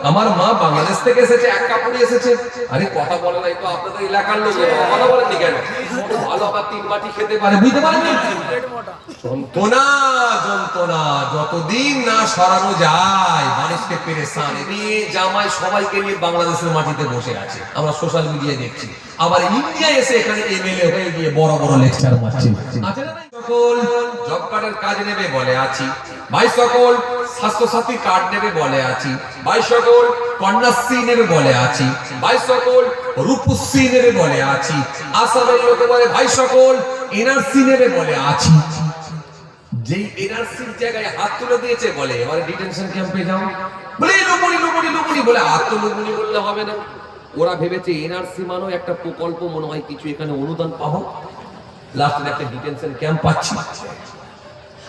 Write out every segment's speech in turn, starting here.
আমার মা বাংলাদেশ থেকে এসেছে, এক কাপড়ে এসেছে। আরে কথা বলে নাই তো, আপনাদের এলাকার লোক কথা বলেননি কেন? ভালো আবার 3 বাটি খেতে পারে, বুঝতে পারেন? যন্ত্রণা যন্ত্রণা যতদিন না সরানো যায় মানুষকে পেরেশান। নিয়ে জামাই সবাইকে নিয়ে বাংলাদেশের মাটিতে বসে আছে, আমরা সোশ্যাল মিডিয়ায় দেখছি। আবার ইন্ডিয়া এসে এখানে এমএলএ হয়ে গিয়ে বড় বড় লেকচার মারছে। আছে না? সকল জব কার্ডের কাজ নেবে বলে আছি ভাই, সকল স্বাস্থ্যসাথী কার্ড নেবে বলে আছি ভাই, সকল কন্যাশ্রী নেবে বলে আছি ভাই, সকল রূপশ্রী নেবে বলে আছি। আসামের লোকে বলে ভাই সকল এনআরসি নেবে বলে আছি। যেই এনআরসির জায়গায় হাত তুলে দিয়েছে বলে এবারে ডিটেনশন ক্যাম্পে যাও, বলে লুবুনি লুবুনি লুবুনি বলে হাত তো লুবুনি বললে হবে না। ওরা ভেবেছে এনআরসি মানো একটা প্রকল্প, মনে হয় কিছু এখানে অনুদান পাবো, লাস্টে একটা ডিটেনশন ক্যাম্প পাচ্ছি।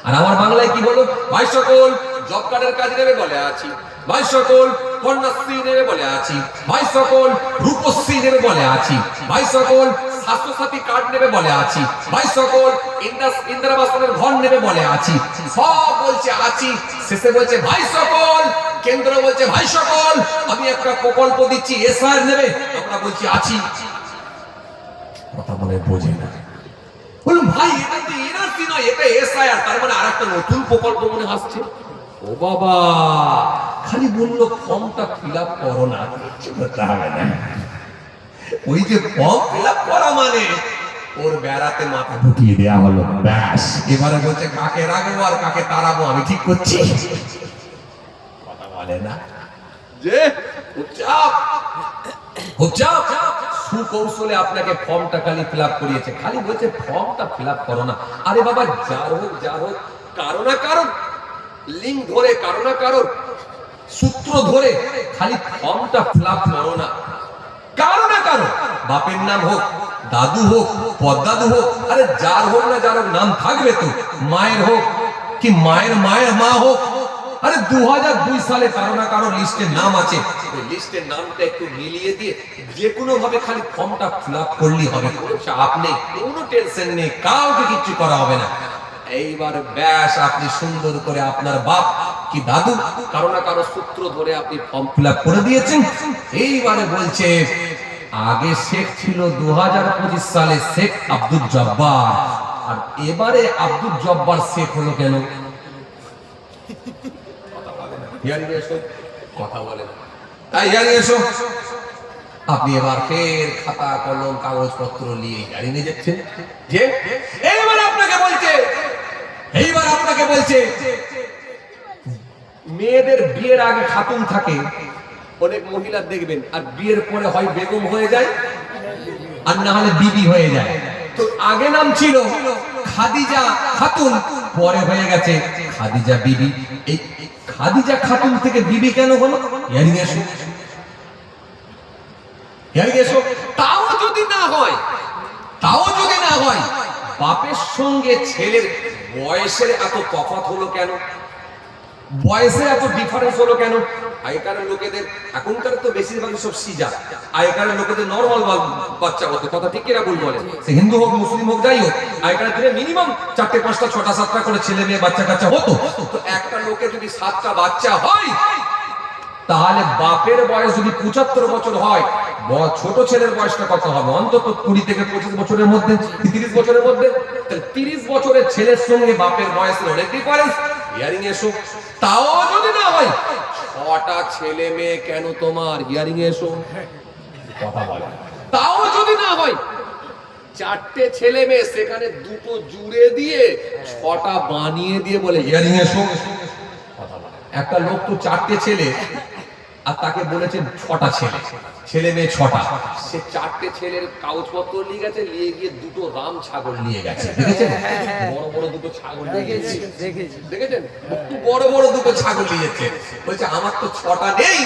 আর আমার বাংলায় কি বলো, ভাই সকল জব কার্ডের কাজ নেবে বলে আছি ভাই, সকল কন্যাশ্রী নেবে বলে আছি ভাই, সকল রূপশ্রী নেবে বলে আছি ভাই, সকল স্বাস্থ্যসাথী কার্ড নেবে বলে আছি ভাই, সকল ইন্দিরা আবাসনের ঘর নেবে বলে আছি। সব বলছে আছি, শেষে বলছে ভাই সকল, কেন্দ্র বলছে ভাই সকল আমি একটা প্রকল্প দিচ্ছি এসআর নেবে, আমরা বলছি আছি। কথা বলে বোঝে না, বলুন ভাই এটা তো এনআরসি নয়, এটা এসআইআর, তার মানে আরেকটা নতুন প্রকল্প মনে আসছে। ও বাবা, খালি বললো ফর্মটা ফিল আপ করো না, কিছু করতে হবে না। ওই যে ফর্ম ফিল আপ করা মানে ওর বেড়াতে মাথা ঢুকিয়ে দেওয়া হলো, ব্যাস। এবারে বলছে কাকে রাখবো আর কাকে তাড়াবো আমি ঠিক করছি। কথা বলে না যে উচ্চাপ উচ্চাপ সুকৌশলে আপনাকে ফর্মটা খালি ফিল আপ করিয়েছে, খালি বলছে ফর্মটা ফিল আপ করো না। আরে বাবা যার হোক কারো না কারো লিঙ্ক ধরে, কারো না কারো সূত্র ধরে খালি ফর্মটা ফিল আপ করো না। কারো না কারো বাপের নাম হোক, দাদু হোক, পদ্দাদু হোক, আরে যার হোক না যার নাম থাকবে তো, মায়ের হোক কি মায়ের মায়ের মা হোক, আরে 2002 সালে কারো না কারো লিস্টের নাম আছে, ওই লিস্টের নামটা একটু মিলিয়ে দিয়ে যে কোনো ভাবে খালি ফর্মটা ফিল আপ করলেই হবে। কোনো চাপ নেই, কোনো টেনশন নেই, কাউকে কিচ্ছু করা হবে না। এইবার ব্যাস আপনি সুন্দর করে আপনার বাপ কি দাদু কারো না কারো সূত্র ধরে আপনি ফর্ম ফিল আপ করে দিয়েছেন। এইবারে বলছে আগে শেখ ছিল 2025 সালে শেখ আব্দুল জব্বার, আর এবারে আব্দুল জব্বার শেখ হলো কেন? কথা বলে আপনি এবার ফের খাতা কলম কাগজপত্র নিয়ে গাড়ি নিয়ে যাচ্ছেন। যে এইবার আপনাকে বলছে মেয়েদের বিয়ের আগে খাতুন থাকে, অনেক মহিলা দেখবেন, আর বিয়ের পরে হয় বেগম হয়ে যায় আর না হলে বিবি হয়ে যায়। তো আগে নাম ছিল খাদিজা খাতুন, পরে হয়ে গেছে খাদিজা বিবি। এই খাদিজা খাতুন থেকে বিবি কেন হলো? তাও যদি না হয় বাপের সঙ্গে ছেলের বয়সের এত তফাৎ হলো কেন? বয়সে এত ডিফারেন্স হলো কেন? আগেকার লোকেদের, এখনকার তো বেশিরভাগই সব সিজা, আগেকার লোকেদের নরমাল বাচ্চা হতো। কথা ঠিক কিনা ভুল বলে? সে হিন্দু হোক মুসলিম হোক যাই হোক, আগেকার দিনে মিনিমাম 4টে 5টা 6টা 7টা করে ছেলে মেয়ে বাচ্চা কাচ্চা হতো। তো একটা লোকে যদি 7টা বাচ্চা হয়, তাহলে বাপের বয়স যদি 75 বছর হয়, ছোট ছেলের বয়সটা কত হবে? অন্তত 20 থেকে 25 বছরের মধ্যে, 30 বছরের মধ্যে। 30 বছরের ছেলের সঙ্গে বাপের বয়সের অনেক ডিফারেন্স। হিয়ারিং এসো, তাও যদি না হয় 6টা ছেলে মেয়ে কেন তোমার? হিয়ারিং এসো, কথা বলে। তাও যদি না হয় 4টে ছেলে মেয়ে, সেখানে 2টো জুড়ে দিয়ে 6টা বানিয়ে দিয়ে বলে হিয়ারিং এসো, কথা বলে। একটা লোক তো 4টে ছেলে আর তাকে বলেছেন 6টা ছেলে মেয়ে 6টা, সে 4টে ছেলের কাগজপত্র নিয়ে গেছে, নিয়ে গিয়ে 2টো রাম ছাগল নিয়ে গেছে। দেখেছেন? বড় বড় 2টো ছাগল নিয়ে গেছে, দেখেছেন? বড় বড় 2টো ছাগল নিয়ে গেছে। বলছে আমার তো 6টা নেই,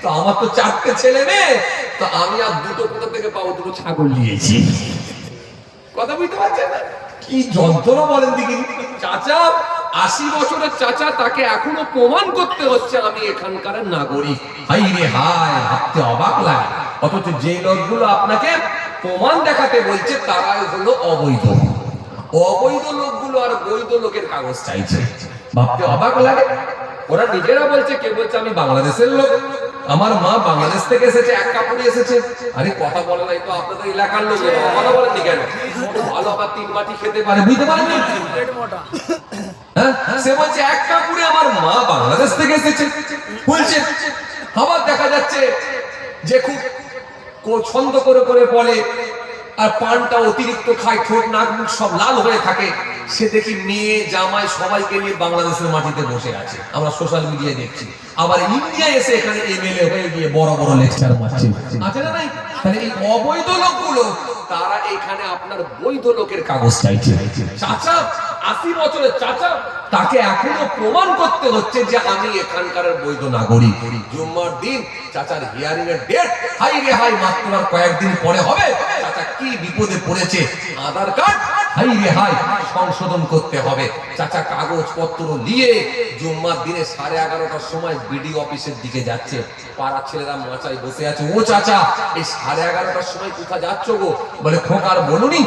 তো আমার তো 4টে ছেলে মেয়ে, তো আমি আর 2টো কোথা থেকে পাবো? 2টো ছাগল নিয়েছি। কথা বুঝতে পারছেন না? কি যন্ত্রণা বলেন দেখি। চাচা 80 বছরের চাচা, তাকে এখনো প্রমাণ করতে হচ্ছে আমি এখানকার নাগরিক। হাই রে হায়, ভাবতে অবাক লাগে। অথচ যে লোকগুলো আপনাকে প্রমাণ দেখাতে বলছে তারাই হলো অবৈধ। অবৈধ লোকগুলো আর বৈধ লোকের কাগজ চাইছে, ভাবতে অবাক লাগে। ওরা নিজেরা বলছে, কে বলছে আমি বাংলাদেশের লোক, আমার মা বাংলাদেশ থেকে এসেছে, এক কাপড়ে এসেছে। আরে কথা বলে নাই তো আপনাদের এলাকার লোক, কথা বলেননি কেন? ভালো আবার 3 বাটি খেতে পারে, বুঝতে পারেন? হ্যাঁ, সে বলছে এক কাপড়ে আমার মা বাংলাদেশ থেকে এসেছে বলছে। আবার দেখা যাচ্ছে যে খুব ছন্দ করে করে বলে, আর পানটা অতিরিক্ত খায়, ঠোঁট নাক মুখ সব লাল হয়ে থাকে। সে দেখি মেয়ে জামাই সবাইকে নিয়ে বাংলাদেশের মাটিতে বসে আছে, আমরা সোশ্যাল মিডিয়ায় দেখছি। আবার ইন্ডিয়া এসে এখানে এমএলএ হয়ে গিয়ে বড় বড় লেকচার মারছে, আছে না নাই? তাহলে এই অবৈধ লোকগুলো তারা এখানে আপনার বৈধ লোকের কাগজ চাইছে। চাচা 80 বছরের চাচা, তাকে এখনো প্রমাণ করতে হচ্ছে যে আমি এখানকার বৈধ নাগরিক। জুম্মার দিন চাচার হিয়ারিং এর ডেট, হাই রে হাই, মাত্র আর কয়েকদিন পরে হবে। চাচা কি বিপদে পড়েছে, আধার কার্ড হাই রে হাই সংশোধন করতে হবে। চাচা কাগজপত্র নিয়ে জুম্মার দিনে 11:30টার সময় বিডিও অফিসের দিকে যাচ্ছে। পাড়ার ছেলেরা মাচায় বসে আছে, ও চাচা এই 11:30টার সময় কোথা যাচ্ছ গো? বলে খোকার বলুনি,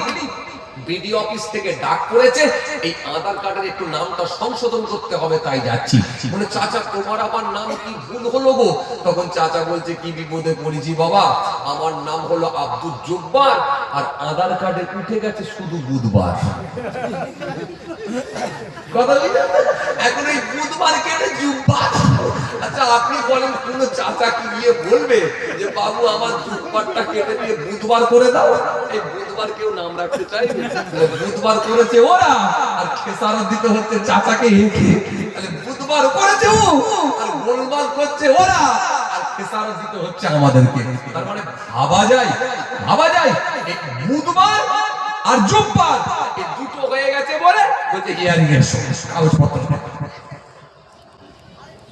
বিডিও অফিস থেকে ডাক পড়েছে, এই আধার কার্ডের একটু নামটা সংশোধন করতে হবে, তাই যাচ্ছি। বলে চাচা তোমার আবার নাম কি ভুল হলো গো? তখন চাচা বলছে কি বিপদে পড়েছি বাবা, আমার নাম হলো আব্দুল জব্বার, আর আধার কার্ডে উঠে গেছে শুধু বুধবার। কথা বুঝলেন? এখন এই বুধবার কেটে জুব্বার। আচ্ছা আপনি বলেন কোন চাচা কি গিয়ে বলবে যে বাবু আমার জুব্বারটা কেটে দিয়ে বুধবার করে দাও? এই বুধবার কেউ নাম রাখতে চাইবে? বুধবার করেছে ওরা, আর খেসারত দিতে হচ্ছে চাচাকে। তাহলে বুধবার করেছে ও, আর গোলমাল করছে ওরা, আর খেসারত দিতে হচ্ছে আমাদেরকে। তার মানে ভাবা যায় বুধবার আর জুব্বার এই দুটো হয়ে গেছে বলে বলছে হিয়ারিং এর কাগজপত্র।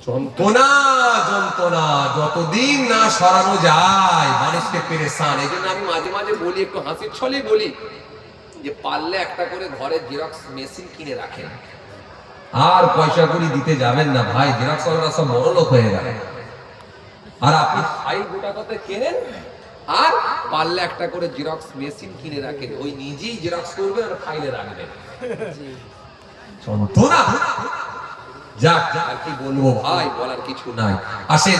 যন্ত্রণা যতদিন না সরানো যায় মানুষকে পেরেশান। এই জন্য আমি মাঝে মাঝে বলি, একটু হাসির ছলে বলি, যে পারলে একটা করে ঘরে জেরক্স মেশিন কিনে রাখেন। আর পয়সা করি দিতে যাবেন না ভাই, জেরক্স ওয়ালারা সব বড় লোক হয়ে গেল। আর আপনি ফাইল গোটা কথা কেনেন, আর পারলে একটা করে জেরক্স মেশিন কিনে রাখেন, ওই নিজেই জেরক্স করবেন আর ফাইলে রাখবেন। যন্ত্রণা। যাক আর কি বলবো ভাই, বলার কিছু নাই। আসেন।